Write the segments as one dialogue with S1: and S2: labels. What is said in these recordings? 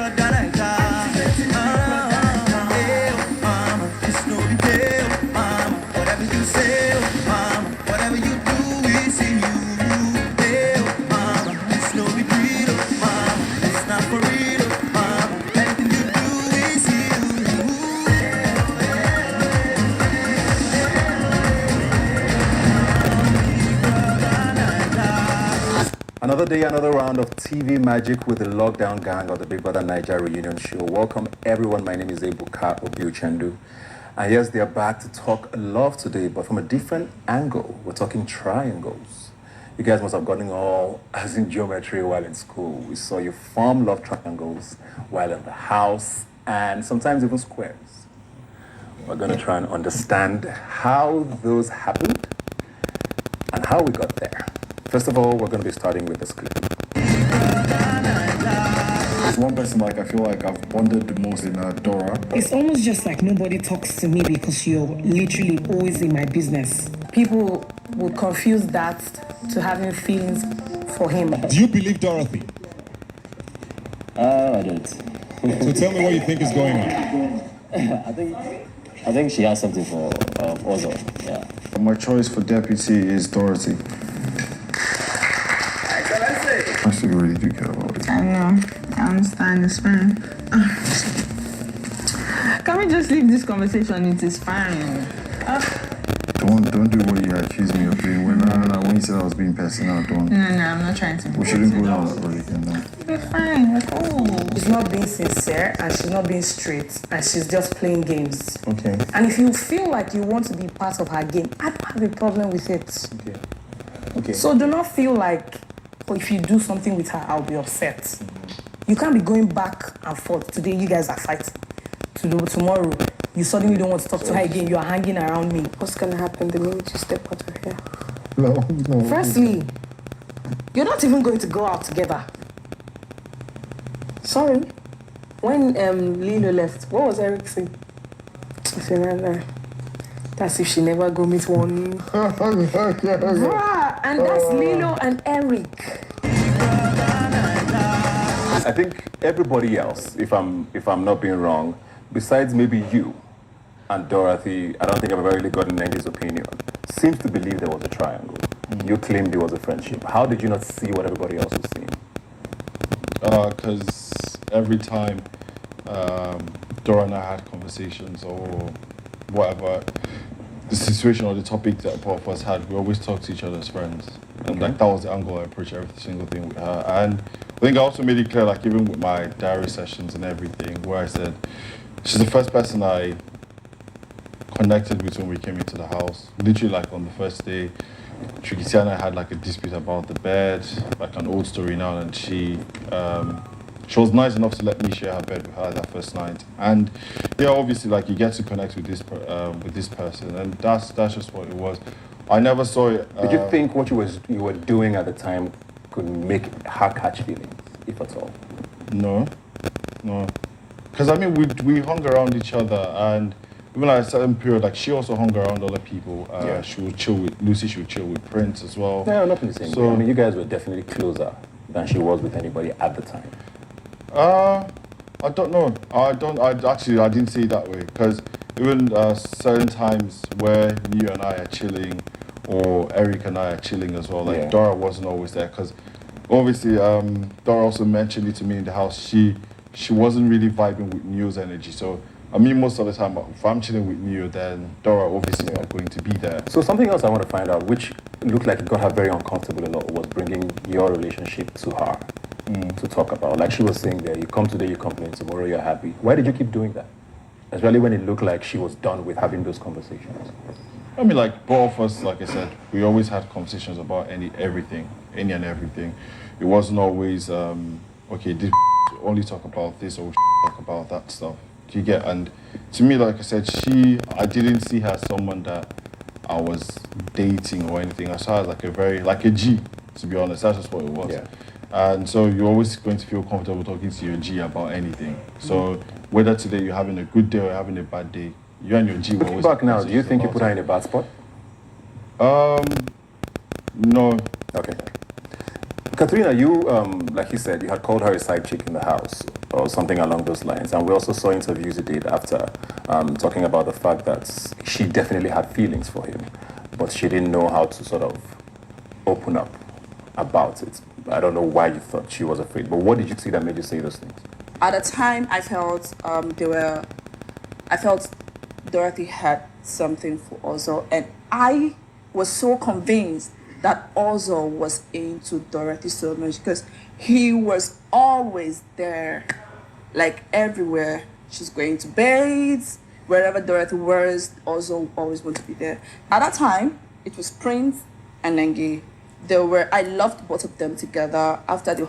S1: brother Naija. Mama, it's no big deal, mama. Whatever you say, mama, whatever you do, it's in you. Mama, it's no big deal, mama. It's not for real, mama. Anything you do is you.
S2: Another day, another round of TV magic with the Lockdown Gang of the Big Brother Naija reunion show. Welcome everyone, my name is Ebuka Obiuchendu. And yes, they are back to talk love today, but from a different angle. We're talking triangles. You guys must have gotten all as in geometry while in school. We saw you form love triangles while in the house and sometimes even squares. We're gonna try and understand how those happened and how we got there. First of all, we're going to be starting with this clip.
S3: There's one person like I feel like I've bonded the most in Dora.
S4: It's almost just like nobody talks to me because you're literally always in my business. People would confuse that to having feelings for him.
S5: Do you believe Dorothy?
S6: I don't.
S5: So tell me what you think is going on.
S6: I think she has something for Ozo. Yeah.
S3: My choice for deputy is Dorothy. I still really do care about it.
S7: I know. I understand. It's fine. Can we just leave this conversation? It is fine.
S3: Don't do what you accused me of doing when you said I was being personal. Don't.
S7: No, I'm not trying to.
S3: We shouldn't go down that road again. No.
S7: We're fine. We're cool.
S4: She's not being sincere and she's not being straight and she's just playing games.
S2: Okay.
S4: And if you feel like you want to be part of her game, I don't have a problem with it.
S2: Okay.
S4: So do not feel like, oh, if you do something with her, I'll be upset. You can't be going back and forth. Today, you guys are fighting. Tomorrow, you suddenly don't want to talk to her again. You are hanging around me. What's going to happen the minute you step out of here?
S3: No.
S4: Firstly, you're not even going to go out together. Sorry. When Lilo left, what was Eric saying? I said, that's if she never go meet one. Bruh, and that's Lilo and Eric.
S2: I think everybody else, if I'm not being wrong, besides maybe you and Dorothy, I don't think I've ever really gotten Nengi's opinion, seems to believe there was a triangle. You claimed there was a friendship. How did you not see what everybody else was seeing?
S3: Because every time Dora and I had conversations or whatever, the situation or the topic that both of us had, we always talked to each other as friends. And like that was the angle I approached every single thing with her. And I think I also made it clear, like even with my diary sessions and everything, where I said, she's the first person I connected with when we came into the house. Literally like on the first day, Trikiti and I had like a dispute about the bed, like an old story now, and she was nice enough to let me share her bed with her that first night. And yeah, obviously, like you get to connect with this person, and that's just what it was. I never saw it.
S2: Did you think what you were doing at the time could make her catch feelings, if at all?
S3: No. Because I mean, we hung around each other, and even at a certain period, like she also hung around other people. She would chill with Lucy. She would chill with Prince as well.
S2: No, not in the same way. I mean, you guys were definitely closer than she was with anybody at the time.
S3: I don't know. I didn't see it that way, because even certain times where you and I are chilling, or Eric and I are chilling as well, like Dora wasn't always there, because obviously Dora also mentioned it to me in the house. She wasn't really vibing with Neo's energy. So I mean, most of the time, if I'm chilling with Neo, then Dora obviously is not going to be there.
S2: So something else I want to find out, which looked like it got her very uncomfortable a lot, was bringing your relationship to her to talk about. Like she was saying there, you come today, you complain, tomorrow you're happy. Why did you keep doing that? Especially when it looked like she was done with having those conversations.
S3: I mean, like both of us, like I said, we always had conversations about any and everything. It wasn't always, okay, did only talk about this or talk about that stuff. Do you get? And to me, like I said, I didn't see her as someone that I was dating or anything. I saw her as like a G, to be honest. That's just what it was.
S2: Yeah.
S3: And so you're always going to feel comfortable talking to your G about anything. So whether today you're having a good day or having a bad day, you and your G will always...
S2: Looking back now, do you think you put her in a bad spot?
S3: No.
S2: Okay. Katrina, you, like you said, you had called her a side chick in the house. or something along those lines. And we also saw interviews he did after talking about the fact that she definitely had feelings for him, but she didn't know how to sort of open up about it. I don't know why you thought she was afraid, but what did you see that made you say those things?
S8: At the time, I felt I felt Dorothy had something for Ozo, and I was so convinced that Ozo was into Dorothy so much because he was always there, like everywhere. She's going to bed, wherever Dorothy was, Ozo always want to be there. At that time, it was Prince and Nengi. I loved both of them together after the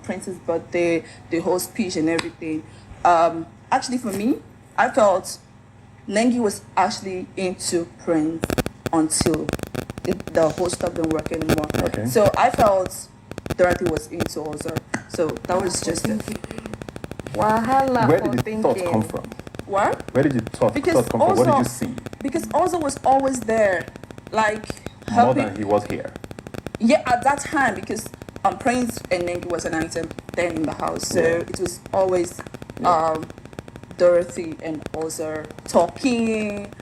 S8: Prince's birthday, the whole speech and everything. Actually, for me, I felt Nengi was actually into Prince until the whole stuff didn't work anymore.
S2: Okay.
S8: So I felt Dorothy was into Ozo. So that was just it.
S4: Wahala
S2: Where
S4: for
S2: did the
S4: thinking.
S2: thought come from?
S8: What?
S2: Where did the thought come from? What did you see?
S8: Because Ozo was always there, like
S2: More
S8: helping.
S2: than he was here.
S8: Yeah, at that time, because Prince and Nengi was an item then in the house, so it was always Dorothy and Ozo talking,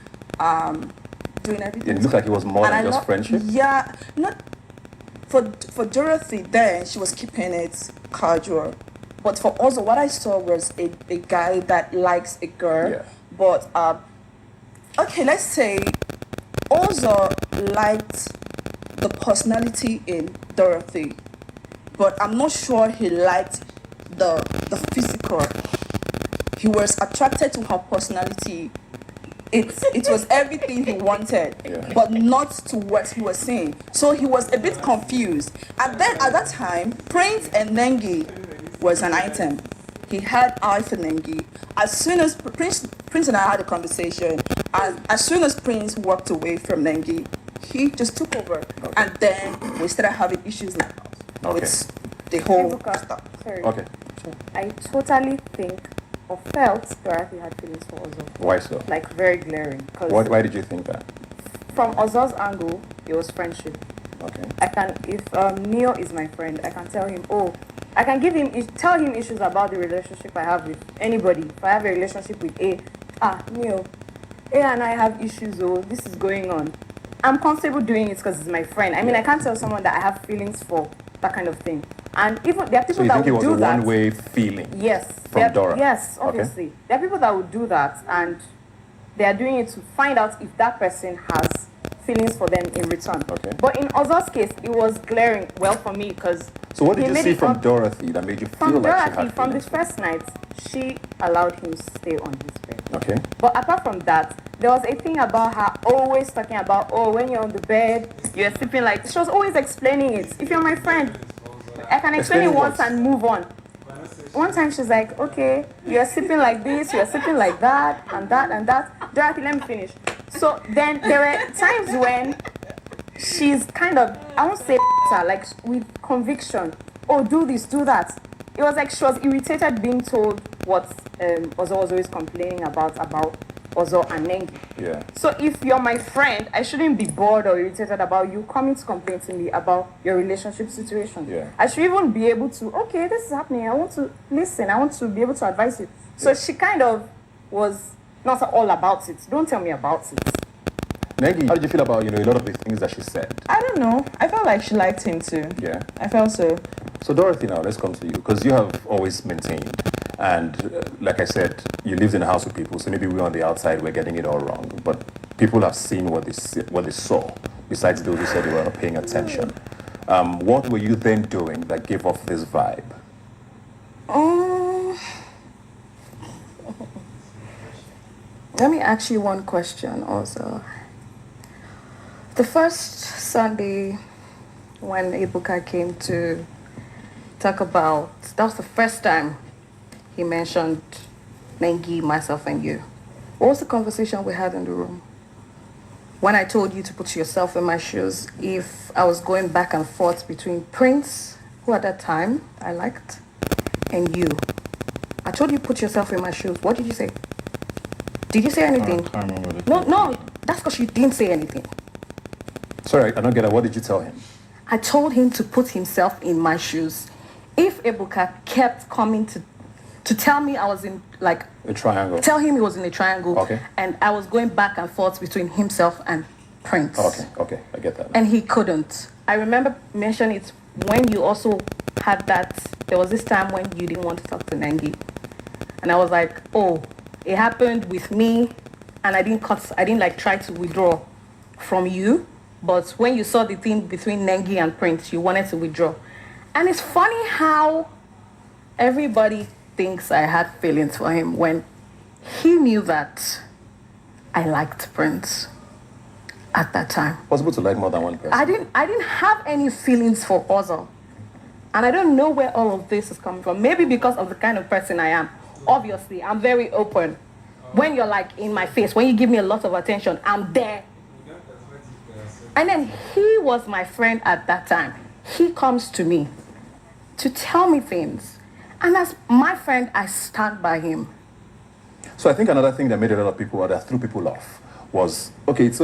S8: doing everything.
S2: It looked like it was more than just friendship.
S8: Yeah, not for Dorothy. Then she was keeping it casual, but for Ozo, what I saw was a guy that likes a girl.
S2: Yeah.
S8: But okay, let's say Ozo liked the personality in Dorothy, but I'm not sure he liked the physical. He was attracted to her personality. It was everything he wanted, but not to what he was saying. So he was a bit confused. And then at that time, Prince and Nengi was an item. He had eye for Nengi. As soon as Prince and I had a conversation, and as soon as Prince walked away from Nengi, he just took over. And then we started having issues with the whole stuff.
S9: Sorry.
S2: Okay.
S9: I totally think or felt Dorothy had feelings for Ozo.
S2: Why so?
S9: Like very glaring. Because
S2: Why did you think that?
S9: from Ozo's angle, it was friendship.
S2: Okay.
S9: If Neo is my friend, I can tell him, I can tell him issues about the relationship I have with anybody. If I have a relationship with Neo, A and I have issues, this is going on. I'm comfortable doing it because it's my friend. I mean, I can't tell someone that I have feelings for that kind of thing. And even there are people
S2: So you
S9: that
S2: think it
S9: would
S2: was
S9: do
S2: a
S9: that.
S2: one-way feeling?
S9: Yes.
S2: From Dora?
S9: Yes,
S2: Okay.
S9: obviously. There are people that would do that, and they are doing it to find out if that person has feelings for them in return.
S2: Okay.
S9: But in Ozo's case, it was glaring. Well, for me, because
S2: So what did you see from Dorothy that made you feel
S9: from
S2: like she
S9: Dorothy,
S2: had
S9: from the
S2: feelings?
S9: first night, she allowed him to stay on his bed.
S2: Okay.
S9: But apart from that, there was a thing about her always talking about, when you're on the bed, you're sleeping like. She was always explaining it. If you're my friend, I can explain it once and move on. One time she's like, okay, you're sleeping like this, you're sleeping like that, and that, and that. Dorothy, let me finish. So then there were times when she's kind of, I won't say like with conviction, do this, do that. It was like she was irritated being told what Ozo was always complaining about Ozo and Nengi.
S2: Yeah.
S9: So if you're my friend, I shouldn't be bored or irritated about you coming to complain to me about your relationship situation.
S2: Yeah.
S9: I should even be able to, okay, this is happening. I want to listen. I want to be able to advise you. So she kind of was not all about it. Don't tell me about it.
S2: Nengi, how did you feel about a lot of the things that she said?
S7: I don't know. I felt like she liked him too.
S2: Yeah.
S7: I felt so.
S2: So Dorothy, now let's come to you because you have always maintained, and like I said, you lived in a house with people, so maybe we on the outside we're getting it all wrong, but people have seen what they saw. Besides those who said they were not paying attention, what were you then doing that gave off this vibe?
S4: Let me ask you one question also. The first Sunday when Ibuka came to talk about, that was the first time he mentioned Nengi, myself, and you. What was the conversation we had in the room? When I told you to put yourself in my shoes, if I was going back and forth between Prince, who at that time I liked, and you. I told you put yourself in my shoes. What did you say? Did you say anything?
S3: I can't remember the
S4: No, that's because you didn't say anything.
S2: Sorry, I don't get it. What did you tell him?
S4: I told him to put himself in my shoes. If Ebuka kept coming to to tell me I was in like
S2: A triangle.
S4: tell him he was in a triangle.
S2: Okay.
S4: And I was going back and forth between himself and Prince.
S2: Okay, I get that.
S4: And he couldn't. I remember mentioning it when you also had that. There was this time when you didn't want to talk to Nengi, and I was like, oh, it happened with me, and I didn't like try to withdraw from you, but when you saw the thing between Nengi and Prince, you wanted to withdraw. And it's funny how everybody thinks I had feelings for him when he knew that I liked Prince at that time.
S2: Possible to like more than one person.
S4: I didn't have any feelings for Ozil. And I don't know where all of this is coming from. Maybe because of the kind of person I am. Obviously, I'm very open. When you're like in my face, when you give me a lot of attention, I'm there. And then he was my friend at that time. He comes to me to tell me things. And as my friend, I stand by him.
S2: So I think another thing that made a lot of people, or that threw people off, was, okay, it's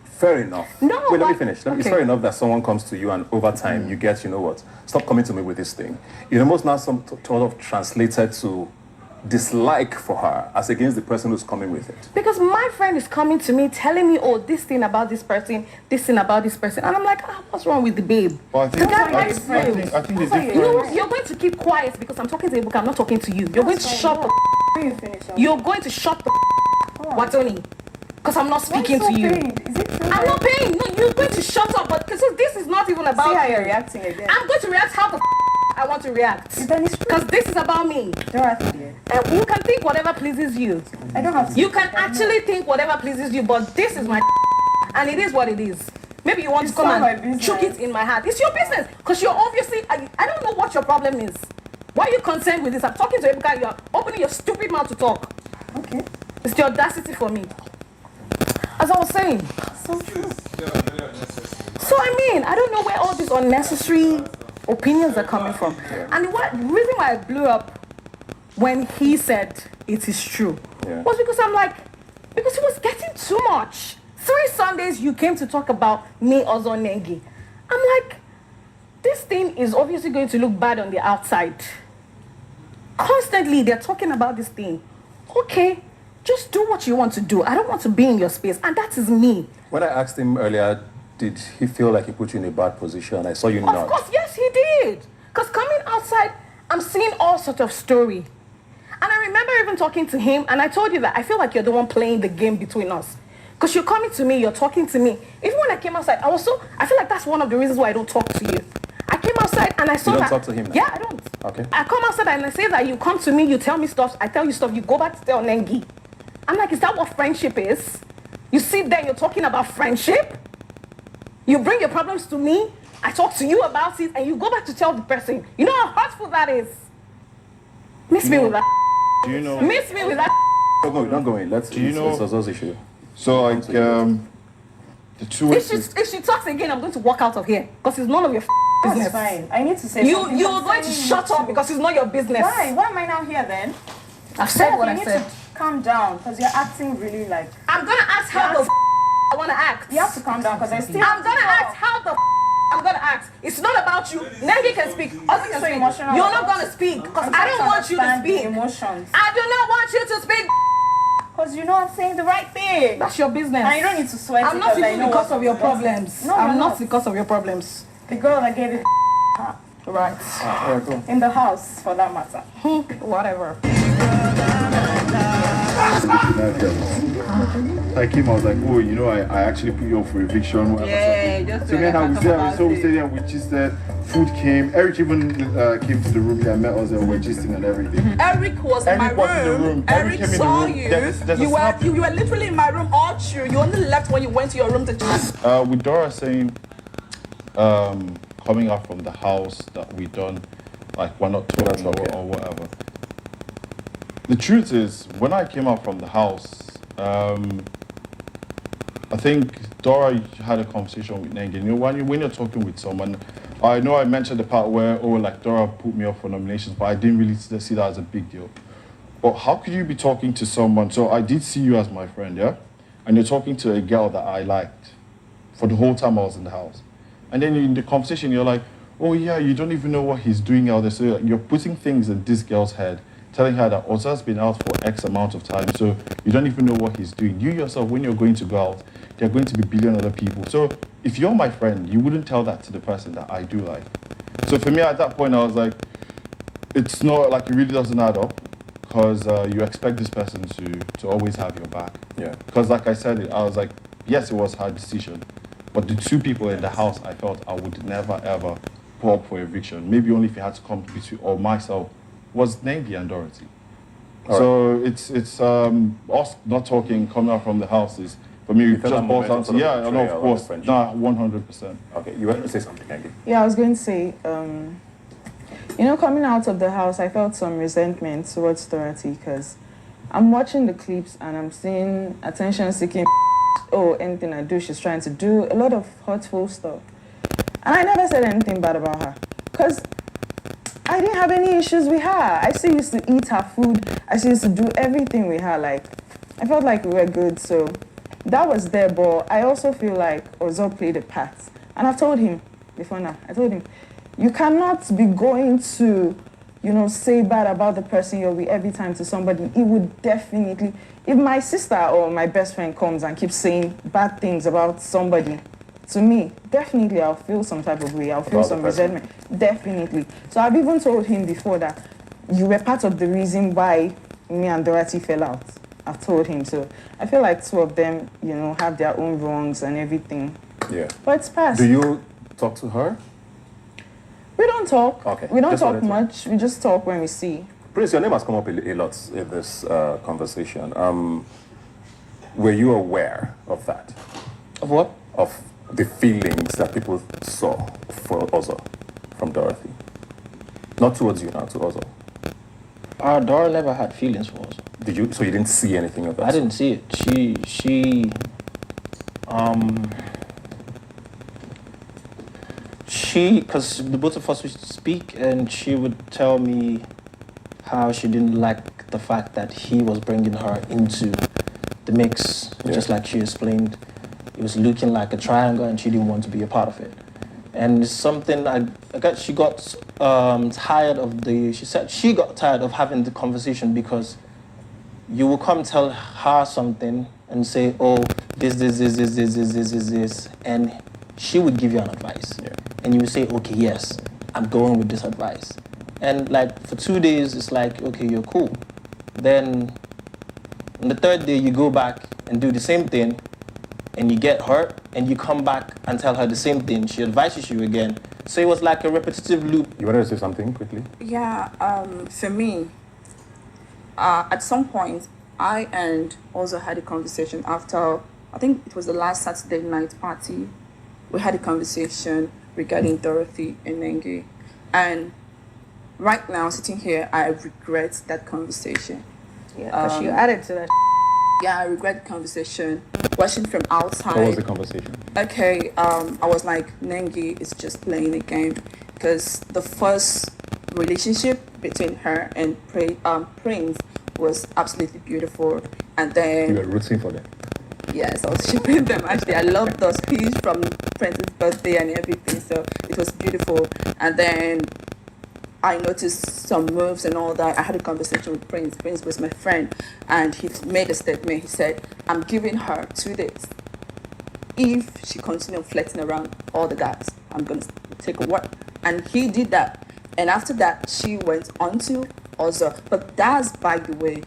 S2: fair enough.
S4: No,
S2: Wait, let me
S4: but-
S2: finish. It's
S4: okay.
S2: fair enough that someone comes to you and over time you get, you know what, stop coming to me with this thing. It almost now sort of translated to dislike for her as against the person who's coming with it.
S4: Because my friend is coming to me telling me, oh, this thing about this person, this thing about this person. And I'm like, what's wrong with the babe?
S3: But I think,
S4: The guy
S3: I
S4: likes
S3: think, I
S4: you.
S3: think, I think the
S4: You know,
S3: difference.
S4: you're going to keep quiet because I'm talking to Ebuka, I'm not talking to you. You're going to shut the
S7: When you finish up.
S4: You're going to shut the Watoni. Because I'm not speaking to you.
S7: Is it true?
S4: I'm not paying. No, you're going to shut up. But because this is not even about
S7: See how
S4: you.
S7: you're reacting again.
S4: I'm going to react how the I want to react.
S7: Then it's true.
S4: Because this is about me.
S7: Dorothy, dear.
S4: And you can think whatever pleases you.
S7: I don't have to.
S4: You can actually think whatever pleases you, but this is my and it is what it is. Maybe you want
S7: It's
S4: to come
S7: not my
S4: and
S7: business.
S4: choke it in my hand. It's your business. Because you're obviously, I don't know what your problem is. Why are you concerned with this? I'm talking to Ebuka, you're opening your stupid mouth to talk.
S7: Okay.
S4: It's the audacity for me. As I was saying.
S7: So true.
S4: So I mean, I don't know where all these unnecessary opinions are coming from. And the reason why I blew up when he said it is true was because I'm like, because he was getting too much. 3 Sundays you came to talk about me, Ozo Nengi. I'm like, this thing is obviously going to look bad on the outside. Constantly they're talking about this thing. Okay, just do what you want to do. I don't want to be in your space, and that is me.
S2: When I asked him earlier, did he feel like he put you in a bad position? I saw you
S4: Of
S2: nod.
S4: course, yes, he did. Because coming outside, I'm seeing all sorts of story. And I remember even talking to him, and I told you that I feel like you're the one playing the game between us. Because you're coming to me, you're talking to me. Even when I came outside, I feel like that's one of the reasons why I don't talk to you. I came outside and I saw
S2: don't
S4: that.
S2: talk to him now?
S4: Yeah, I don't.
S2: Okay.
S4: I come outside and I say that you come to me, you tell me stuff, I tell you stuff, you go back to tell Nengi. I'm like, is that what friendship is? You sit there, you're talking about friendship? You bring your problems to me, I talk to you about it, and you go back to tell the person. You know how hurtful that is? Miss me with that.
S3: Do you know?
S4: Miss me with that.
S2: Don't go in.
S3: Do you know-
S2: It's Ozo's issue.
S3: So like the two
S4: If she talks again, I'm going to walk out of here. Because it's none of your
S7: That's
S4: business.
S7: fine. I need to say something.
S4: You're going to shut up because it's not your business.
S7: Why? Why am I now here then?
S4: I've said what
S7: you
S4: I
S7: need
S4: said.
S7: to calm down because you're acting really like.
S4: I'm going to ask how the I want to act.
S7: You have to calm down because I still.
S4: I'm going to act how the I'm going to act. It's not about you. Nengi can speak. Ozzy can
S7: so
S4: speak.
S7: emotional
S4: You're not
S7: about
S4: going to speak because
S7: I'm
S4: I
S7: trying
S4: don't
S7: to
S4: want you to
S7: understand the
S4: speak.
S7: Emotions.
S4: I do not want you to speak.
S7: Because you know I'm saying the right thing.
S4: That's your business.
S7: And you don't need to sweat.
S4: I'm not
S7: because I
S4: even
S7: know
S4: because
S7: what
S4: of your
S7: I'm doing.
S4: problems.
S7: No,
S4: I'm
S7: you're
S4: not because of your problems.
S7: The girl that gave it
S4: Right.
S2: Yeah, cool.
S7: in the house, for that matter.
S4: Whatever.
S3: I came, I was like, oh, you know, I actually put you up for eviction. Whatever.
S9: Yeah, just
S3: So then I was there, so we stayed there, we gisted, food came, Eric even came to the room, I met us and we were gisting and everything.
S8: Eric was in my
S3: Eric was in the room. Eric
S8: Eric
S3: came in the
S8: saw
S3: room.
S8: you.
S3: There's a
S8: You
S3: snap.
S8: were literally in my room all through. You only left when you went to your room to just.
S3: With Dora saying, coming out from the house that we done, like we're not talking or whatever. The truth is, when I came out from the house, I think Dora had a conversation with Nengi. You know, when you're talking with someone, I know I mentioned the part where, oh, like Dora put me up for nominations, but I didn't really see that as a big deal. But how could you be talking to someone? So I did see you as my friend, yeah? And you're talking to a girl that I liked for the whole time I was in the house. And then in the conversation, you're like, oh yeah, you don't even know what he's doing out there. So you're putting things in this girl's head telling her that Oza's been out for X amount of time, so you don't even know what he's doing. You yourself, when you're going to go out, there are going to be billion other people. So if you're my friend, you wouldn't tell that to the person that I do like. So for me, at that point, I was like, it's not like, it really doesn't add up, because you expect this person to always have your back.
S2: Yeah.
S3: Because like I said, I was like, yes, it was her decision, but the two people in the house, I felt I would never ever pull up for eviction. Maybe only if it had to come between or myself, was Nengi and Dorothy. So it's us not talking, coming out from the houses. For me, it just boils down to, yeah, no, of course, nah, 100%.
S2: Okay, you want to say something, Nengi?
S10: Yeah, I was going to say, coming out of the house, I felt some resentment towards Dorothy because I'm watching the clips and I'm seeing attention-seeking, anything I do, she's trying to do a lot of hurtful stuff. And I never said anything bad about her because I didn't have any issues with her. I still used to eat her food. I still used to do everything with her. Like, I felt like we were good, so that was there. But I also feel like Ozo played a part. And I've told him before now, I told him, you cannot be going to, say bad about the person you're with every time to somebody. It would definitely, if my sister or my best friend comes and keeps saying bad things about somebody, to me, definitely I'll feel some type of way. I'll feel some resentment. Definitely. So I've even told him before that you were part of the reason why me and Dorothy fell out. I've told him. So I feel like two of them, have their own wrongs and everything.
S2: Yeah.
S10: But it's past.
S2: Do you talk to her?
S10: We don't talk.
S2: Okay.
S10: We don't talk much. We just talk when we see.
S2: Prince, your name has come up a lot in this conversation. Were you aware of that?
S11: Of what?
S2: Of the feelings that people saw for Ozo from Dorothy? Not towards you now, to Ozo.
S11: Dora never had feelings for us.
S2: Did you? So you didn't see anything of that?
S11: I didn't see it. Because the both of us would speak, and she would tell me how she didn't like the fact that he was bringing her into the mix, just like she explained. It was looking like a triangle, and she didn't want to be a part of it. And it's something she got tired of she said she got tired of having the conversation because you will come tell her something and say, oh, this, and she would give you an advice.
S2: Yeah.
S11: And you would say, okay, yes, I'm going with this advice. And like for 2 days, it's like, okay, you're cool. Then on the third day, you go back and do the same thing, and you get hurt, and you come back and tell her the same thing. She advises you again. So it was like a repetitive loop.
S2: You wanted to say something quickly?
S8: Yeah, for me, at some point, I and also had a conversation after, I think it was the last Saturday night party. We had a conversation regarding Dorothy and Nengi. And right now, sitting here, I regret that conversation.
S4: Yeah, because you added to that.
S8: Yeah, I regret the conversation. Watching from outside.
S2: What was the conversation?
S8: Okay, I was like, Nengi is just playing a game. Because the first relationship between her and Prince was absolutely beautiful. And then...
S2: You were rooting for them.
S8: Yes, I was shipping them actually. I loved the speech from Prince's birthday and everything, so it was beautiful. And then I noticed some moves and all that. I had a conversation with Prince. Prince was my friend, and he made a statement. He said, I'm giving her 2 days. If she continues flirting around all the guys, I'm going to take a walk. And he did that. And after that, she went on to Ozo. But that's, by the way,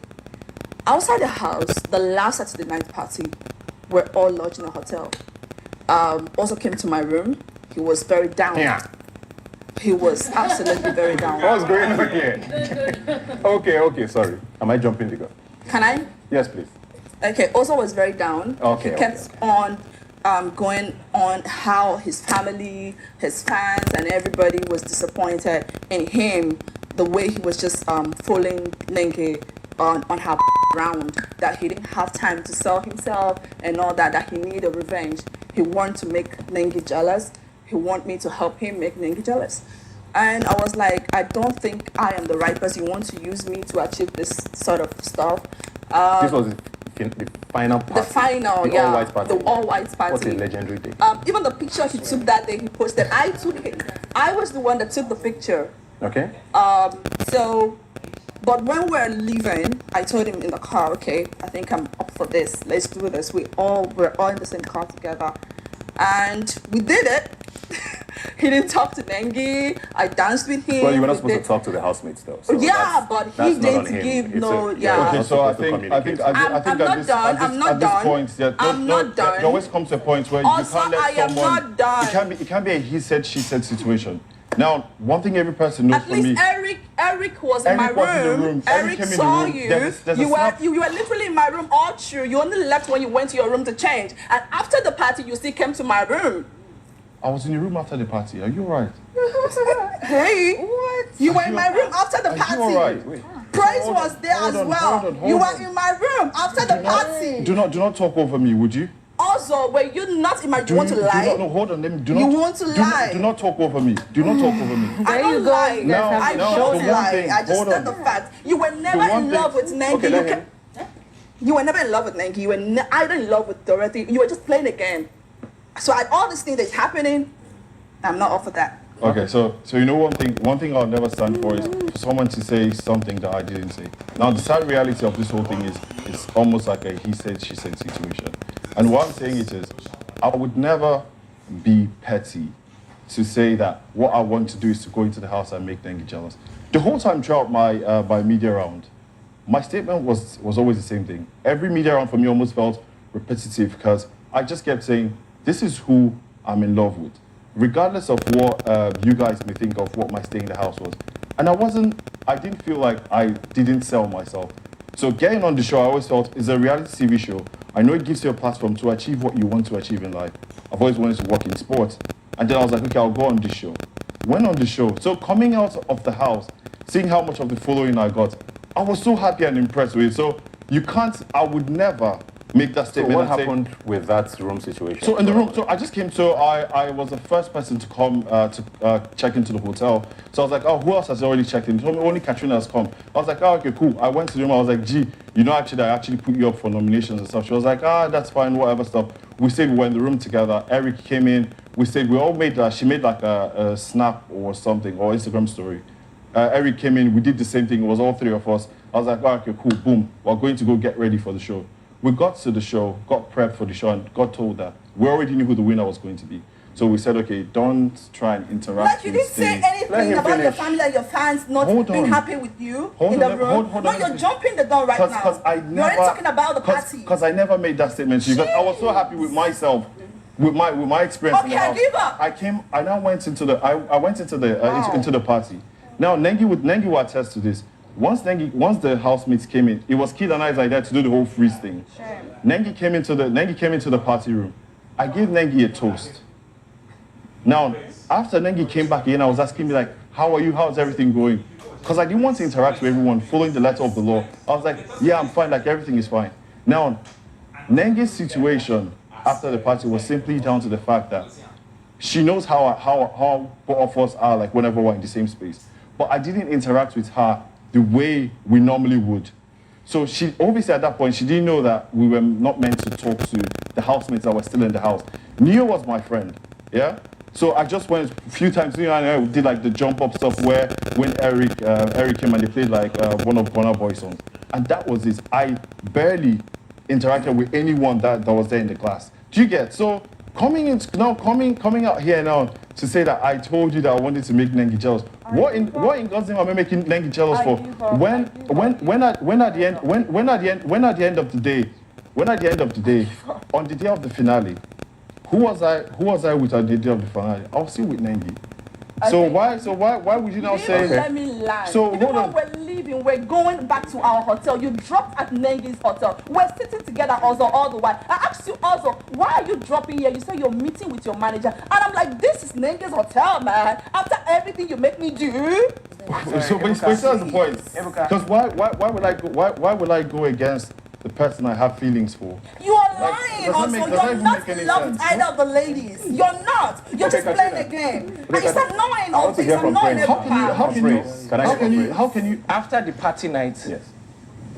S8: outside the house, the last Saturday night party, we're all lodged in a hotel. Also came to my room. He was very down.
S2: Yeah.
S8: He was absolutely very down.
S2: What's going on here? Okay, sorry. Am I jumping the gun?
S8: Can I?
S2: Yes, please.
S8: Okay, also was very down.
S2: Okay,
S8: he kept on going on how his family, his fans, and everybody was disappointed in him, the way he was just fooling Nengi on her round, that he didn't have time to sell himself and all that he needed revenge. He wanted to make Nengi jealous. He wanted me to help him make Nengi jealous. And I was like, I don't think I am the right person. You want to use me to achieve this sort of stuff.
S2: This was the final party.
S8: The final,
S2: the
S8: yeah.
S2: all-white party.
S8: The all-white party.
S2: What a legendary day.
S8: Even the picture he took that day, he posted. I took it. I was the one that took the picture.
S2: Okay.
S8: So But when we're leaving, I told him in the car, okay, I think I'm up for this. Let's do this. We're all in the same car together. And we did it. He didn't talk to Nengi. I danced with him.
S2: Well, you were not supposed to talk to the housemates though. So
S8: yeah, but he didn't give
S2: It's
S8: no.
S2: a-
S8: Yeah.
S3: Okay, so I think
S8: I'm not done. I'm not done.
S3: Point, yeah,
S8: I'm not done.
S3: There always comes a point where
S8: Also,
S3: you can't let
S8: I am
S3: someone.
S8: not done.
S3: It can't be a he said she said situation. Now, one thing every person knows
S8: At
S3: from me.
S8: least Eric was in my
S3: Eric was in the
S8: room.
S3: room. Eric
S8: Eric
S3: came in the
S8: saw
S3: room.
S8: you.
S3: There's a
S8: You were
S3: snap.
S8: you were literally in my room all through. You only left when you went to your room to change. And after the party, you still came to my room.
S3: I was in your room after the party. Are you alright?
S8: Hey, what? You were in my room after the
S3: Are
S8: party.
S3: you alright?
S8: Praise was there
S3: hold
S8: as
S3: on,
S8: well.
S3: hold on,
S8: You
S3: hold
S8: were
S3: on.
S8: in my room after the party.
S3: Do not talk over me, would you?
S8: Also, were you not in my? Do you want to lie?
S3: No, hold on. Let me, do
S8: You
S3: not,
S8: want to
S3: do
S8: lie?
S3: Not, do not talk over me. Do not talk over me.
S8: I don't lie.
S3: Now-
S8: I
S3: now,
S8: don't
S3: the one
S8: lie.
S3: thing-
S8: I just
S3: hold
S8: said
S3: on.
S8: the fact. You were never
S3: one
S8: in
S3: thing-
S8: love with Nengi.
S2: Okay, let him.
S8: You were never in love with Nengi. You were either in love with Dorothy. You were just playing a game. So at all these things that's happening, I'm not up for that.
S3: Okay, so you know one thing I'll never stand for is for someone to say something that I didn't say. Now the sad reality of this whole thing is it's almost like a he said she said situation. And what I'm saying is I would never be petty to say that what I want to do is to go into the house and make Nengi jealous. The whole time throughout my media round, my statement was always the same thing. Every media round for me almost felt repetitive because I just kept saying, this is who I'm in love with, regardless of what you guys may think of what my stay in the house was. And I didn't feel like I didn't sell myself. So getting on the show, I always felt, is a reality TV show. I know it gives you a platform to achieve what you want to achieve in life. I've always wanted to work in sports. And then I was like, okay, I'll go on this show. Went on the show. So coming out of the house, seeing how much of the following I got, I was so happy and impressed with it. So I would never make that
S2: So
S3: statement.
S2: what
S3: and say-
S2: happened with that room situation?
S3: So in the room, so I just came. So I was the first person to come to check into the hotel. So I was like, oh, who else has already checked in? They told me only Katrina has come. I was like, oh, okay, cool. I went to the room. I was like, gee, I actually put you up for nominations and stuff. She was like, that's fine, whatever stuff. We stayed. We were in the room together. Eric came in. We stayed. We all made. She made like a snap or something or Instagram story. Eric came in. We did the same thing. It was all three of us. I was like, oh, okay, cool. Boom. We're going to go get ready for the show. We got to the show, got prepped for the show, and got told that we already knew who the winner was going to be. So we said, okay, don't try and interact.
S8: Like you didn't say anything about your family and your fans not being happy with you in the room. No, you're jumping the gun right now.
S3: Because I never.
S8: You're already talking about the party.
S3: Because I never made that statement to you. Because I was so happy with myself, with my experience.
S8: Okay,
S3: in the
S8: I
S3: house.
S8: give up.
S3: I now went into the. I went into the into the party. Now Nengi will attest to this. Once the housemates came in, it was Kid and I's idea to do the whole freeze thing.
S8: Sure.
S3: Nengi came into the party room. I gave Nengi a toast. Now, after Nengi came back in, I was asking me like, how are you? How's everything going? Because I didn't want to interact with everyone following the letter of the law. I was like, yeah, I'm fine, like everything is fine. Now, Nengi's situation after the party was simply down to the fact that she knows how both of us are like whenever we're in the same space. But I didn't interact with her the way we normally would. So she obviously at that point, she didn't know that we were not meant to talk to the housemates that were still in the house. Neo was my friend, yeah? So I just went a few times, Neo and I did like the jump up stuff where when Eric came and they played like one of Burna Boy songs. And that was it. I barely interacted with anyone that was there in the class. Do you get? So coming out here now to say that I told you that I wanted to make Nengi jealous. What in God's name am I making Nengi jealous for? When at the end of the day, on the day of the finale, who was I with on the day of the finale? I was still with Nengi. So why would you now say?
S8: Let me lie.
S3: So
S8: Even
S3: hold on.
S8: when we're leaving, we're going back to our hotel. You dropped at Nengi's hotel. We're sitting together also all the while. I asked you also, why are you dropping here? You say you're meeting with your manager. And I'm like, this is Nengi's hotel, man. After everything you make me do.
S3: So but that's the point. Because why would I go against the person I have feelings for?
S8: You are lying
S3: does that
S8: also.
S3: make- does
S8: You're
S3: that
S8: not
S3: make any
S8: in love with
S3: sense?
S8: either of the ladies. You're not. You're just playing a game. And it's annoying all
S2: want to
S8: this.
S2: hear from
S8: Annoying
S2: Prince.
S8: every time.
S3: How can you
S11: After the party night,
S2: Yes.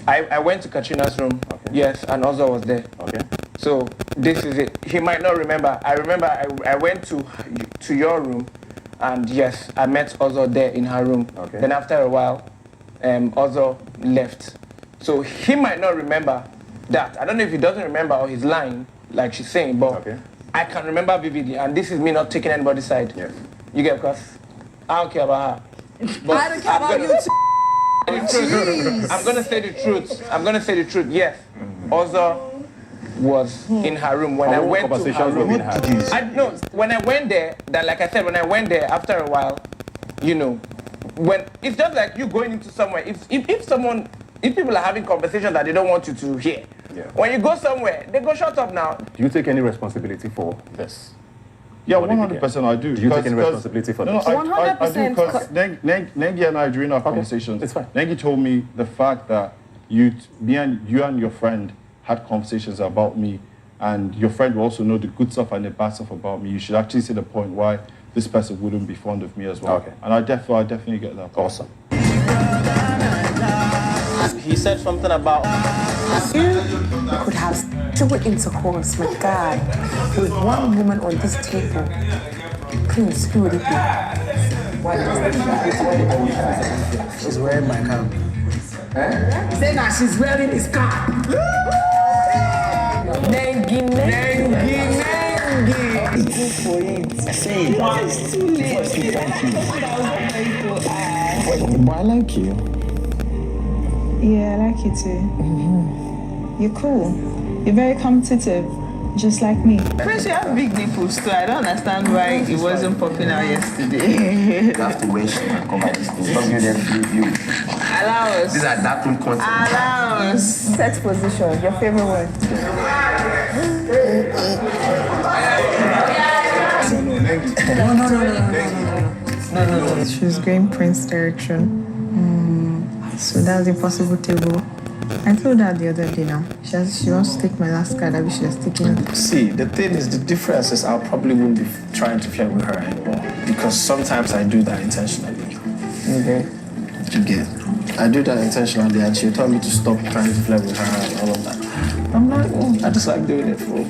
S11: I went to Katrina's room.
S2: Okay.
S11: Yes, and Ozo was there.
S2: Okay.
S11: So this is it. He might not remember. I remember I went to your room, and yes, I met Ozo there in her room.
S2: Okay.
S11: Then after a while,
S12: also left. So he might not remember that. I don't know if he doesn't remember or he's lying, like she's saying, but I can remember vividly, and this is me not taking anybody's side.
S2: Yes.
S12: You get, because I don't care about her. But
S8: I don't care about you too.
S12: I'm gonna say the truth. I'm gonna say the truth. Yes. Also was in her room when I went to her room. When I went there, that like I said, when I went there after a while, you know, when it's just like you going into somewhere. If people are having conversations that they don't want you to hear, when you go somewhere, they go shut up now.
S2: Do you take any responsibility for this?
S3: Yeah, 100% I do.
S2: Do you take any responsibility for this?
S3: No, I do, because Nengi and I, during our conversations,
S2: it's fine.
S3: Nengi told me the fact that you and your friend had conversations about me, and your friend will also know the good stuff and the bad stuff about me. You should actually see the point why this person wouldn't be fond of me as well.
S2: Okay.
S3: And I definitely get that.
S2: Awesome.
S11: He said something about
S4: You could have sexual intercourse, my God, with one woman on this table. Prince, who would it be?
S13: She's wearing my cap.
S4: Say now she's wearing his cap. Nengi.
S13: Go for it. Say it. But I like you.
S10: Yeah, I like you too. You're cool. You're very competitive, just like me.
S14: Prince, you have big nipples too. I don't understand why it wasn't popping out yesterday.
S13: You have to wear shit and cover this thing. Stop giving them free view.
S14: Allow us.
S13: These are dark room content.
S14: Allow us.
S9: Set position, your favorite one.
S14: No. She's going Prince direction. So that's a possible table. I told her the other day now. She wants to take my last card. I wish she was taking it.
S11: See, the thing is, the difference is I probably won't be trying to flirt with her anymore, because sometimes I do that intentionally.
S14: Okay.
S11: You get? I do that intentionally, and she told me to stop trying to flirt with her and all of that. I'm like, I just like doing it for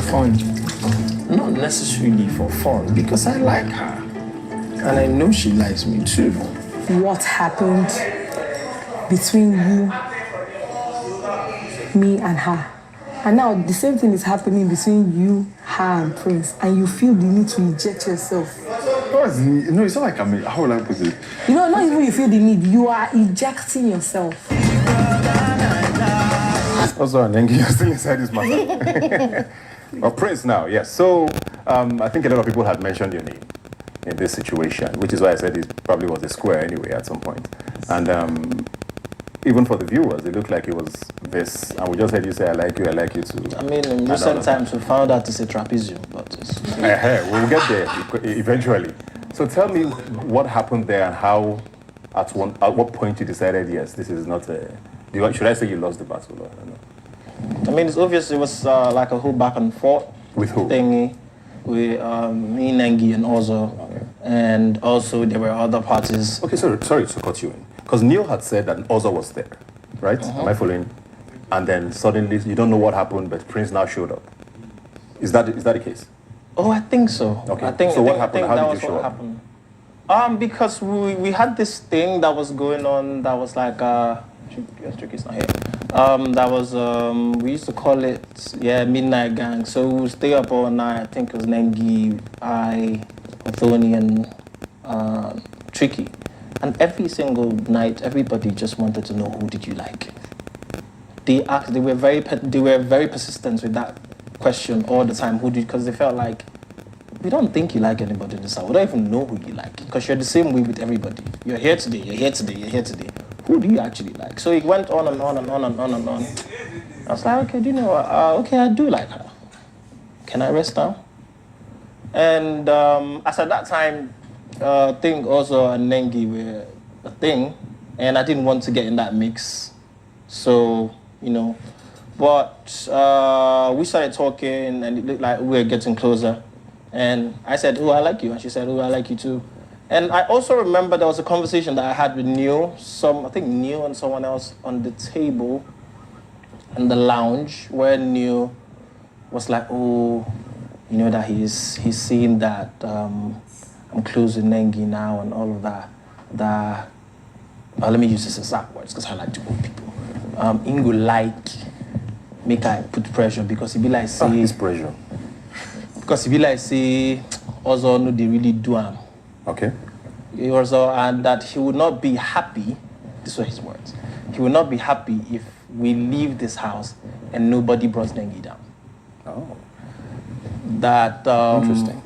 S11: fun. Not necessarily for fun, because I like her. And I know she likes me too.
S4: What happened between you, me, and her? And now the same thing is happening between you, her, and Prince, and you feel the need to eject yourself.
S3: No, it's not like how will I put it?
S4: You know, not even you feel the need, you are ejecting yourself.
S2: Also, Nengi, you're still inside this matter. Well, Prince now, yes. So, I think a lot of people had mentioned your name in this situation, which is why I said it probably was a square anyway at some point. And even for the viewers, it looked like it was this. And we just heard you say, I like you too.
S11: I mean, in recent times we found out it's a trapezium, but it's...
S2: We'll get there eventually. So tell me what happened there and how, at what point you decided, yes, this is not a... Should I say you lost the battle? Or, I don't know.
S11: I mean, it's obvious it was like a whole back and forth.
S2: With who?
S11: Thingy. With me, Nengi, and Ozo. Okay. And also there were other parties.
S2: Okay, sorry to cut you in. Because Neil had said that Ozo was there, right? Am I following? And then suddenly, you don't know what happened, but Prince now showed up. Is that the case?
S11: Oh, I think so.
S2: Okay. So what happened? How did you show up?
S11: Because we had this thing that was going on that was like Tricky's not here. That was we used to call it midnight gang. So we would stay up all night. I think it was Nengi, I, Othoni, and Tricky. And every single night, everybody just wanted to know, who did you like? They were very persistent with that question all the time. Because they felt like, we don't think you like anybody in this house. We don't even know who you like, because you're the same way with everybody. You're here today, you're here today, you're here today. Who do you actually like? So it went on and on and on and on and on. I was like, okay, do you know what? Okay, I do like her. Can I rest now? And as at that time, I think also and Nengi were a thing, and I didn't want to get in that mix. So, but we started talking, and it looked like we were getting closer. And I said, oh, I like you. And she said, oh, I like you too. And I also remember there was a conversation that I had with Neil, I think Neil and someone else on the table in the lounge, where Neil was like, oh, that he's seeing that I'm close with Nengi now and all of that. let me use this exact words because I like to quote people. He go like make I put pressure because he be like say
S2: it's pressure.
S11: Because he be like say also no they really do
S2: Okay.
S11: He also and that he would not be happy. These were his words. He would not be happy if we leave this house and nobody brought Nengi down.
S2: Oh.
S11: That
S2: interesting.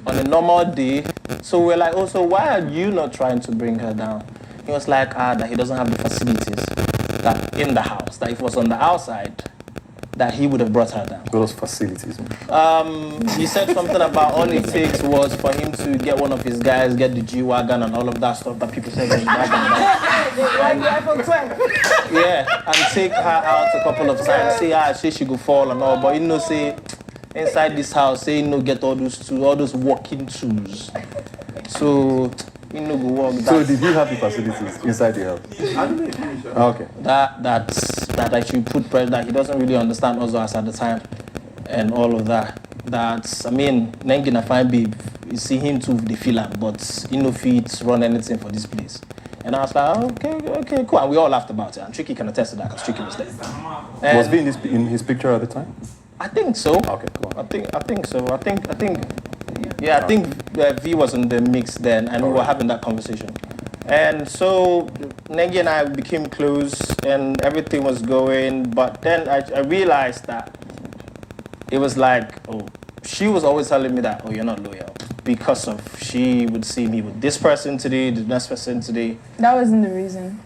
S11: On a normal day, so we're like, oh, so why are you not trying to bring her down? He was like, that he doesn't have the facilities that in the house. That if it was on the outside, that he would have brought her down.
S2: Those facilities.
S11: He said something about all it takes was for him to get one of his guys, get the G-Wagon and all of that stuff that people say is yeah, and take her out a couple of times, say she could fall and all, but say inside this house, say get all those tools, all those walking tools. So go walk.
S2: So did you have the facilities inside the house? Okay.
S11: That actually put pressure that he doesn't really understand also as at the time and all of that. That's Nengi a fine babe. You see him too the filler, but he no feet run anything for this place. And I was like, okay, cool. And we all laughed about it. And Tricky can attest to that because Tricky was there.
S2: Was he in his picture at the time?
S11: I think so.
S2: Okay, cool.
S11: I think so. I think V was in the mix then, and we were having that conversation. And so Nengi and I became close, and everything was going. But then I realized that it was like, she was always telling me that, you're not loyal. Because of she would see me with this person today, the next person today.
S10: That wasn't the reason.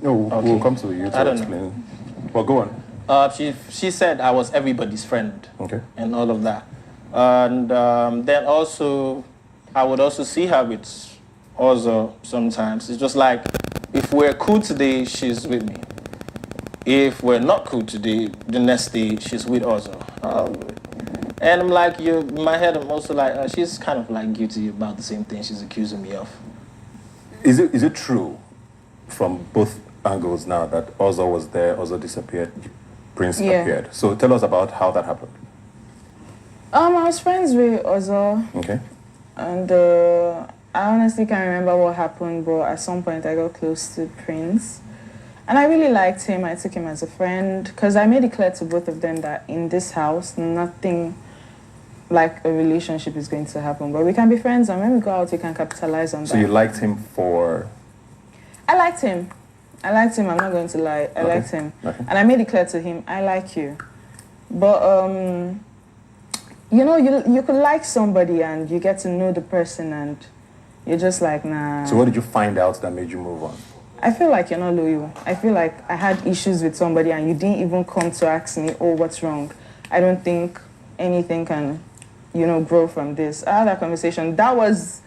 S2: No,
S11: okay.
S2: We'll come to you to explain. Well, go on.
S11: She said I was everybody's friend.
S2: Okay.
S11: And all of that. And then also, I would also see her with Ozo sometimes. It's just like, if we're cool today, she's with me. If we're not cool today, the next day, she's with Ozo. And I'm like, in my head, I'm also like, she's kind of like guilty about the same thing she's accusing me of.
S2: Is it true from both angles now that Ozo was there, Ozo disappeared, Prince appeared? So tell us about how that happened.
S10: I was friends with Ozo.
S2: Okay.
S10: And I honestly can't remember what happened, but at some point I got close to Prince. And I really liked him. I took him as a friend because I made it clear to both of them that in this house, nothing like a relationship is going to happen. But we can be friends, and when we go out, we can capitalize on that.
S2: So you liked him for...
S10: I liked him. I'm not going to lie. I liked him. Okay. And I made it clear to him, I like you. But, you could like somebody and you get to know the person and you're just like, nah.
S2: So what did you find out that made you move on?
S10: I feel like you're not loyal. I feel like I had issues with somebody and you didn't even come to ask me, what's wrong? I don't think anything can, grow from this. I had that conversation. That was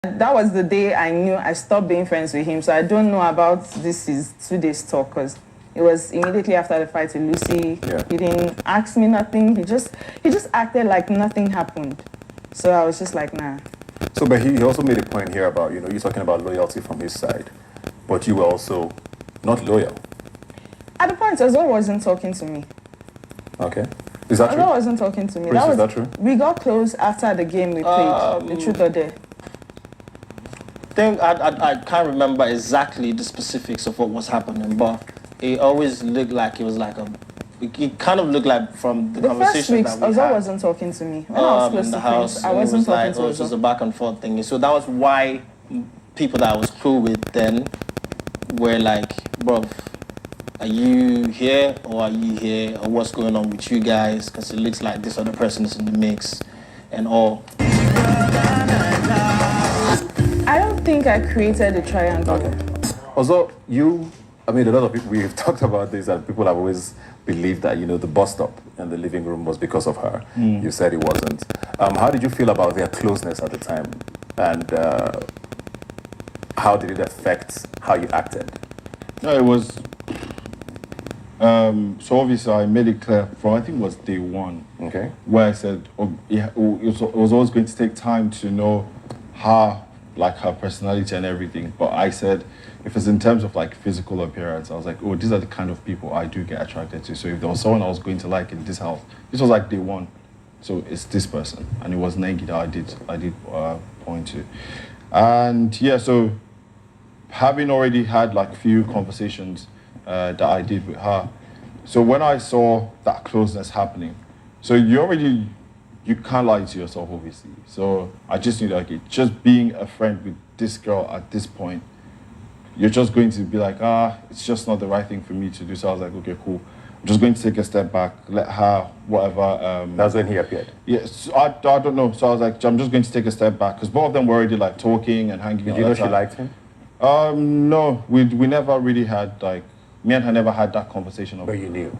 S10: the day I knew I stopped being friends with him. So I don't know about this is 2 days talk because it was immediately after the fight with Lucy. Yeah. He didn't ask me nothing. He just acted like nothing happened. So I was just like, nah.
S2: So, but he also made a point here about, you're talking about loyalty from his side, but you were also not loyal.
S10: At the point, Ozo wasn't talking to me.
S2: Okay. Is that true?
S10: Ozo wasn't talking to me.
S2: Prince, is that true?
S10: We got close after the game we played, the truth or dare.
S11: I can't remember exactly the specifics of what was happening, but it always looked like it was like it kind of looked like from the conversation that we had.
S10: Ozo wasn't talking to me. When I was close
S11: in the
S10: to
S11: house,
S10: Prince, I wasn't talking to Ozo.
S11: It was a back and forth thing. So that was why people that I was cool with then were like, bro, are you here or are you here? Or what's going on with you guys? Because it looks like this other person is in the mix and all.
S10: I don't think I created a triangle.
S2: Okay. Also, a lot of people, we've talked about this, and people have always believed that, the bus stop and the living room was because of her. You said it wasn't. How did you feel about their closeness at the time? And how did it affect how you acted?
S3: No, it was... so obviously I made it clear from, I think it was day one.
S2: Okay.
S3: Where I said, it was always going to take time to know her personality and everything. But I said, if it's in terms of physical appearance, I was like, these are the kind of people I do get attracted to. So if there was someone I was going to like in this house, this was day one. So it's this person. And it was Nengi that I did point to. And yeah, so having already had like few conversations that I did with her, so when I saw that closeness happening, so you can't lie to yourself, obviously. So I just knew that, okay, just being a friend with this girl at this point, you're just going to be like, it's just not the right thing for me to do. So I was like, okay, cool. I'm just going to take a step back, let her, whatever.
S2: That's when he appeared.
S3: Yes, I don't know. So I was like, I'm just going to take a step back because both of them were already like talking and hanging out.
S2: Did you know she liked him?
S3: No, we never really had like, me and her never had that conversation.
S2: But you knew.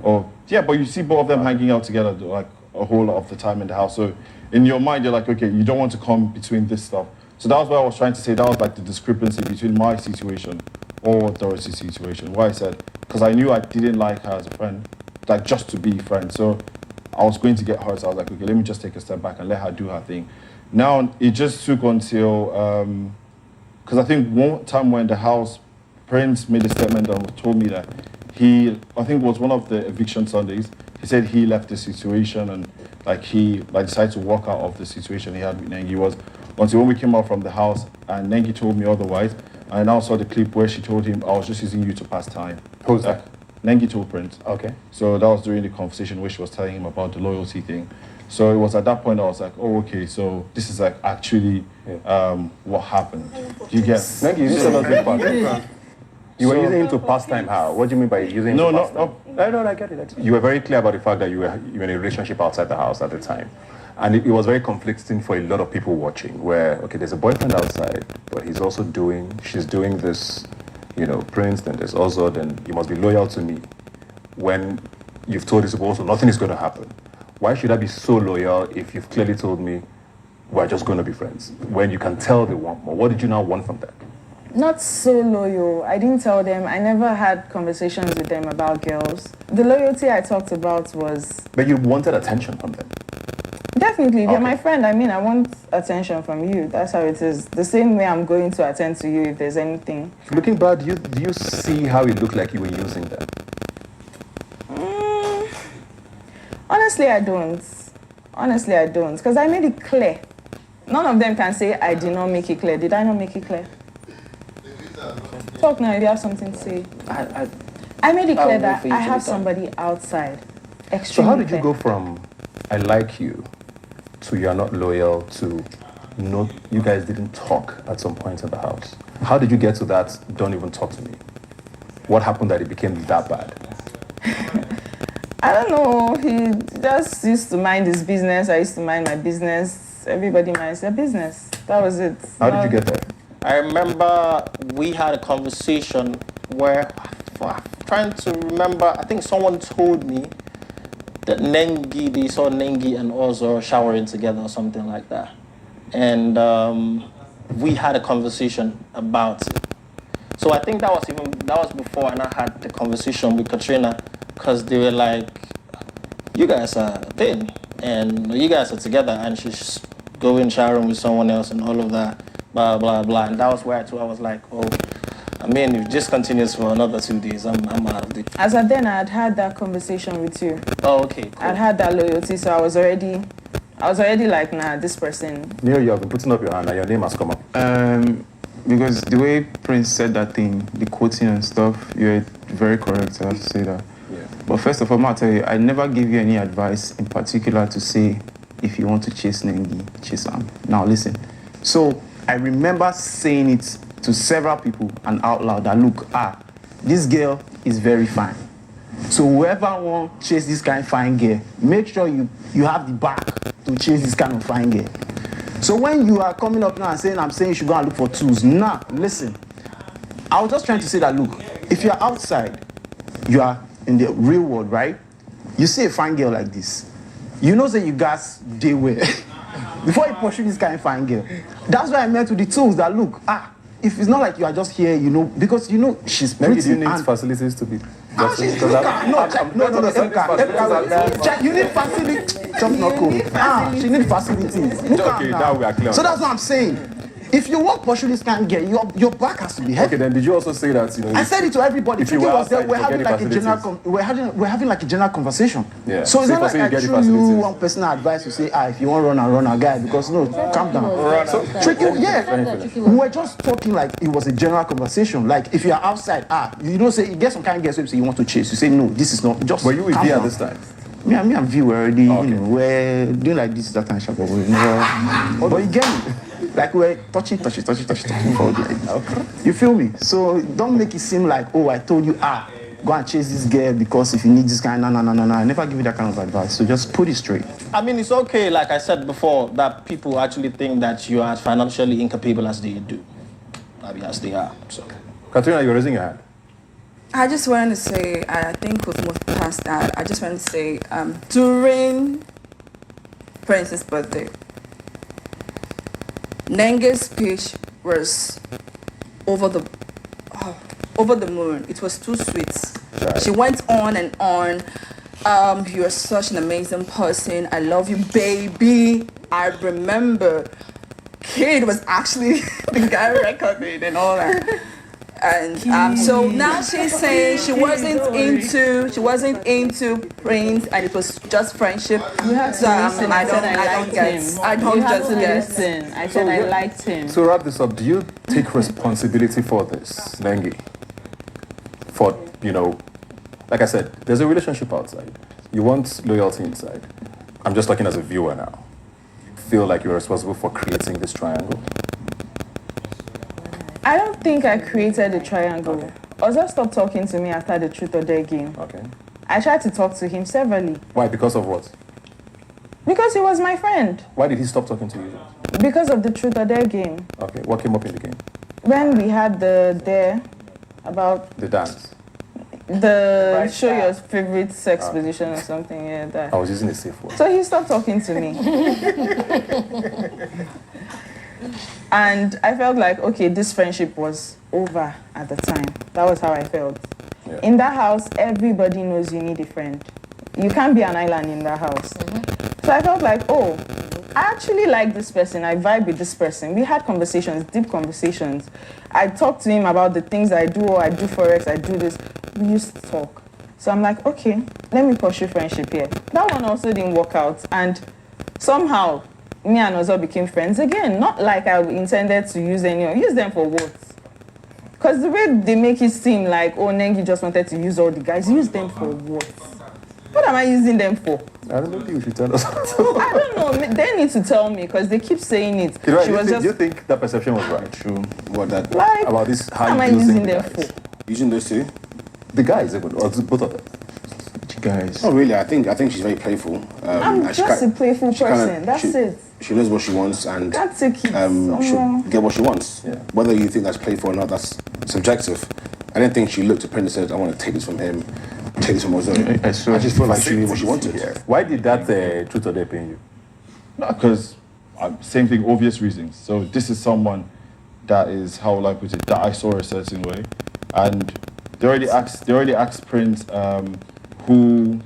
S3: Yeah, but you see both of them hanging out together like a whole lot of the time in the house. So in your mind, you're like, okay, you don't want to come between this stuff. So that was what I was trying to say. That was like the discrepancy between my situation or Dorothy's situation. Why I said, because I knew I didn't like her as a friend, like just to be friends. So I was going to get hurt. So I was like, okay, let me just take a step back and let her do her thing. Now it just took until, because I think one time when the house, Prince made a statement and told me that I think it was one of the eviction Sundays, he said he left the situation and like he decided to walk out of the situation he had with Nengi. Was until when we came out from the house and Nengi told me otherwise. I now saw the clip where she told him, I was just using you to pass time.
S2: Who's that?
S3: Nengi told Prince.
S2: Okay.
S3: So that was during the conversation where she was telling him about the loyalty thing. So it was at that point I was like, oh, okay, so this is like actually what happened. You get?
S2: Nengi, you said that you were using him to pass time. How? What do you mean by using him to pass time? No, I get it. You were very clear about the fact that you were in a relationship outside the house at the time. And it was very conflicting for a lot of people watching where, okay, there's a boyfriend outside, but she's doing this, Prince, then there's also, then you must be loyal to me. When you've told this also, nothing is going to happen. Why should I be so loyal if you've clearly told me we're just going to be friends? When you can tell they want more, what did you now want from that?
S10: Not so loyal. I didn't tell them. I never had conversations with them about girls. The loyalty I talked about was...
S2: But you wanted attention from them.
S10: Definitely. They're my friend. I mean, I want attention from you. That's how it is. The same way I'm going to attend to you if there's anything.
S2: Looking back, do you see how it looked like you were using them?
S10: Honestly, I don't. Because I made it clear. None of them can say I did not make it clear. Did I not make it clear? Talk now if you have something to say. I made it clear that I have somebody outside.
S2: So how did you go from I like you to you're not loyal to no, you guys didn't talk at some point in the house? How did you get to that don't even talk to me? What happened that it became that bad?
S10: I don't know. He just used to mind his business. I used to mind my business. Everybody minds their business. That was it.
S2: How did you get there?
S11: I remember we had a conversation where, I'm trying to remember, I think someone told me that they saw Nengi and Ozo showering together or something like that. And we had a conversation about it. So I think that was before and I had the conversation with Katrina, because they were like, you guys are thin and you guys are together and she's going showering with someone else and all of that. Blah, blah, blah. And that was where I was like, oh, I mean, if this continues for another 2 days, I'm out of it.
S10: As of then, I had had that conversation with you.
S11: Oh, okay, cool.
S10: I'd had that loyalty, so I was already like, nah, this person.
S2: Neil, you have been putting up your hand and your name has come up.
S15: Because the way Prince said that thing, the quoting and stuff, you're very correct, I have to say that.
S2: Yeah.
S15: But first of all, I'll tell you, I never give you any advice in particular to say, if you want to chase Nengi, chase him. Now listen. So, I remember saying it to several people and out loud that, look, this girl is very fine. So whoever wants to chase this kind of fine girl, make sure you have the back to chase this kind of fine girl. So when you are coming up now and saying, I'm saying you should go and look for tools. Nah, listen. I was just trying to say that, look, if you're outside, you are in the real world, right? You see a fine girl like this. You know that you guys day well. Before you pursue this kind of fine girl. That's what I meant with the tools that, look, if it's not like you are just here, because she's pretty.
S2: Maybe you need facilities to be.
S15: No, you need facilities. Just not cool. She needs facilities.
S2: Okay, now we are clear.
S15: So that's what I'm saying.
S16: If you want to pursue this kind of girl, your back has to be heavy.
S2: Okay, then did you also say that, you know?
S16: I said it to everybody.
S2: If you were outside,
S16: we're having like a general, we're having like a general conversation.
S2: Yeah.
S16: So it's not like I
S2: get
S16: threw you one personal advice to say, if you want to run a guy, because no, calm down. So tricky, we were just talking like it was a general conversation. Like if you are outside, you don't say you get some kind of girl, so you want to chase. You say no, this is not just.
S2: Were you with me at this time?
S16: Me and V were already, we're doing like this that kind of but we never. But you get me. Like we're touching for like, okay. You feel me? So don't make it seem like, I told you, go and chase this girl because if you need this kind, no. I never give you that kind of advice. So just put it straight.
S11: I mean, it's okay, like I said before, that people actually think that you are as financially incapable as they do. I mean, as they are. So,
S2: Katrina, you're raising your hand.
S8: I just wanted to say, I think we've moved past that. I just wanted to say, during Prince's birthday, Nenge's speech was over the moon. It was too sweet. Right. She went on and on. You're such an amazing person. I love you, baby. I remember Kid was actually the guy recording and all that. And so now she's saying she wasn't into Prince, and it was just friendship.
S10: You have to listen. I don't get. Listen. I said I liked him.
S2: So wrap this up. Do you take responsibility for this, Nengi? For, like I said, there's a relationship outside. You want loyalty inside. I'm just talking as a viewer now. Feel like you're responsible for creating this triangle?
S10: I don't think I created the triangle. Okay. Ozo stopped talking to me after the Truth or Dare game.
S2: Okay.
S10: I tried to talk to him severally.
S2: Why? Because of what?
S10: Because he was my friend.
S2: Why did he stop talking to you?
S10: Because of the Truth or Dare game.
S2: Okay. What came up in the game?
S10: When we had the dare about...
S2: The dance?
S10: Show your favorite sex position or something. Yeah, that.
S2: I was using a safe word.
S10: So he stopped talking to me. And I felt like, okay, this friendship was over at the time. That was how I felt. Yeah. In that house, everybody knows you need a friend. You can't be an island in that house. Mm-hmm. So I felt like, I actually like this person. I vibe with this person. We had conversations, deep conversations. I talked to him about the things I do. I do Forex, I do this. We used to talk. So I'm like, okay, let me pursue friendship here. That one also didn't work out. And somehow, me and Ozo became friends again. Not like I intended to use them for what? Because the way they make it seem like, Nengi just wanted to use all the guys. Use them for what? What am I using them for?
S2: I don't think you should tell us.
S10: I don't know. They need to tell me because they keep saying it.
S2: Do you think that perception was right? True.
S17: What that?
S10: Like,
S2: about this?
S10: How am I using them for?
S17: Using those two?
S2: The guys, or both of them?
S17: Guys. Oh really? I think she's very playful.
S10: I'm just a playful person. That's it.
S17: She knows what she wants and
S10: she'll
S17: get what she wants.
S2: Yeah.
S17: Whether you think that's playful or not, that's subjective. I didn't think she looked at Prince and said, I want to take this from him, take this from Ozo. I just feel like she knew what she wanted.
S2: Yeah. Why did that Truth or Dare pain you?
S3: No, because same thing, obvious reasons. So this is someone that is, how will I put it, that I saw a certain way. And they already asked Prince who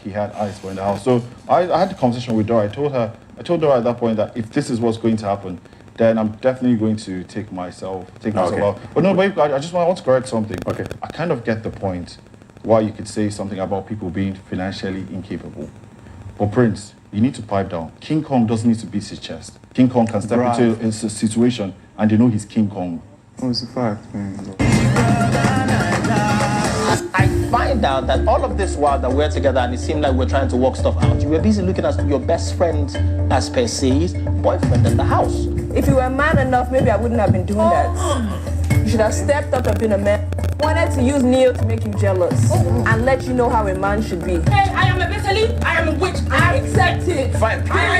S3: he had eyes for in the house. So I had a conversation with Dora. I told Dora at that point that if this is what's going to happen, then I'm definitely going to take myself out. But no, but I just want to correct something.
S2: Okay.
S3: I kind of get the point why you could say something about people being financially incapable. But Prince, you need to pipe down. King Kong doesn't need to beat his chest. King Kong can step into a situation and they know he's King Kong.
S15: Oh, it's a fact, man.
S11: I find out that all of this while that we're together and it seemed like we're trying to work stuff out, you were busy looking at your best friend as per se's boyfriend in the house.
S7: If you were man enough, maybe I wouldn't have been doing that. You should have stepped up and been a man. Wanted to use Neo to make you jealous and let you know how a man should be.
S18: Hey, I am a Bethany, I am a witch, I accept it.
S12: Fine.
S18: I